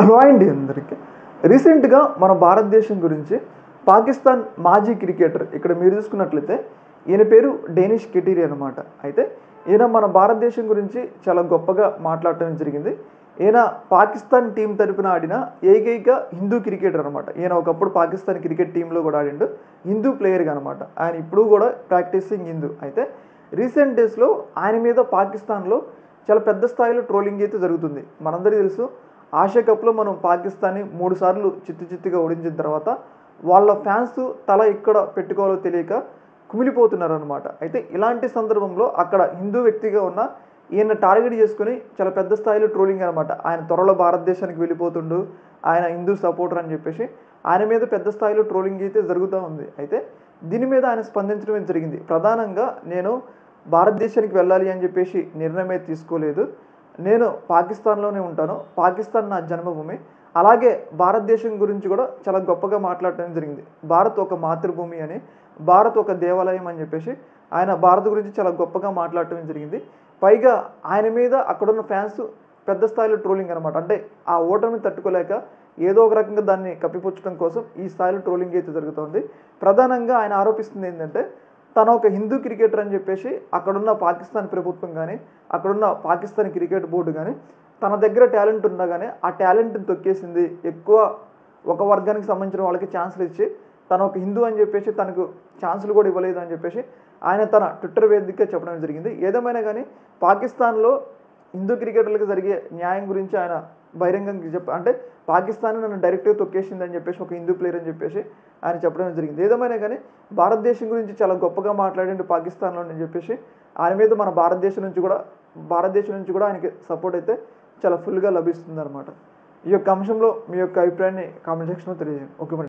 Hello అండి అందరికీ. రీసెంట్గా మన భారతదేశం గురించి పాకిస్తాన్ మాజీ క్రికెటర్ ఇక్కడ మీరు చూసుకున్నట్లయితే ఈయన పేరు డేనిష్ కెటీరి అనమాట. అయితే ఈయన మన భారతదేశం గురించి చాలా గొప్పగా మాట్లాడటం జరిగింది. ఈయన పాకిస్తాన్ టీం తరపున ఆడిన ఏకైక హిందూ క్రికెటర్ అనమాట. ఈయన ఒకప్పుడు పాకిస్తాన్ క్రికెట్ టీంలో కూడా ఆడిండు, హిందూ ప్లేయర్గా అనమాట. ఆయన ఇప్పుడు కూడా ప్రాక్టీసింగ్ హిందూ. అయితే రీసెంట్ డేస్లో ఆయన మీద పాకిస్తాన్లో చాలా పెద్ద స్థాయిలో ట్రోలింగ్ అయితే జరుగుతుంది. మనందరికీ తెలుసు, ఆసియా కప్లో మనం పాకిస్తాన్ని 3 సార్లు చిత్తుగా ఓడించిన తర్వాత వాళ్ళ ఫ్యాన్స్ తల ఎక్కడ పెట్టుకోవాలో తెలియక కుమిలిపోతున్నారు అనమాట. అయితే ఇలాంటి సందర్భంలో అక్కడ హిందూ వ్యక్తిగా ఉన్న ఈయన టార్గెట్ చేసుకుని చాలా పెద్ద స్థాయిలో ట్రోలింగ్ అనమాట. ఆయన త్వరలో భారతదేశానికి వెళ్ళిపోతుండు, ఆయన హిందూ సపోర్టర్ అని చెప్పేసి ఆయన మీద పెద్ద స్థాయిలో ట్రోలింగ్ అయితే జరుగుతూ ఉంది. అయితే దీని మీద ఆయన స్పందించడం జరిగింది. ప్రధానంగా నేను భారతదేశానికి వెళ్ళాలి అని చెప్పేసి నిర్ణయమే తీసుకోలేదు, నేను పాకిస్తాన్లోనే ఉంటాను, పాకిస్తాన్ నా జన్మభూమి, అలాగే భారతదేశం గురించి కూడా చాలా గొప్పగా మాట్లాడటం జరిగింది. భారత్ ఒక మాతృభూమి అని, భారత్ ఒక దేవాలయం అని చెప్పేసి ఆయన భారత్ గురించి చాలా గొప్పగా మాట్లాడటం జరిగింది. పైగా ఆయన మీద అక్కడున్న ఫ్యాన్స్ పెద్ద స్థాయిలో ట్రోలింగ్ అనమాట. అంటే ఆ ఓటమిని తట్టుకోలేక ఏదో ఒక రకంగా దాన్ని కప్పిపుచ్చడం కోసం ఈ స్థాయిలో ట్రోలింగ్ అయితే జరుగుతుంది. ప్రధానంగా ఆయన ఆరోపిస్తుంది ఏంటంటే తను ఒక హిందూ క్రికెటర్ అని చెప్పేసి అక్కడున్న పాకిస్తాన్ ప్రభుత్వం కానీ అక్కడున్న పాకిస్తాన్ క్రికెట్ బోర్డు కానీ తన దగ్గర టాలెంట్ ఉన్నా కానీ ఆ టాలెంట్ని తొక్కేసింది. ఎక్కువ ఒక వర్గానికి సంబంధించిన వాళ్ళకి ఛాన్సులు ఇచ్చి తను ఒక హిందూ అని చెప్పేసి తనకు ఛాన్సులు కూడా ఇవ్వలేదు అని చెప్పేసి ఆయన తన ట్విట్టర్ వేదికగా చెప్పడం జరిగింది. ఏదేమైనా కానీ పాకిస్తాన్లో హిందూ క్రికెటర్లకు జరిగే న్యాయం గురించి ఆయన బహిరంగంగా అంటే పాకిస్తాన్ నన్ను డైరెక్ట్గా తొక్కేసింది అని చెప్పేసి ఒక హిందూ ప్లేయర్ అని చెప్పేసి ఆయన చెప్పడం జరిగింది. ఏదేమైనా కానీ భారతదేశం గురించి చాలా గొప్పగా మాట్లాడండి పాకిస్తాన్లో అని చెప్పేసి ఆయన మీద మన భారతదేశం నుంచి కూడా ఆయనకి సపోర్ట్ అయితే చాలా ఫుల్గా లభిస్తుంది అనమాట. ఈ యొక్క అంశంలో మీ యొక్క అభిప్రాయాన్ని కామెంట్ సెక్షన్లో తెలియజేయండి. ఓకే మరి.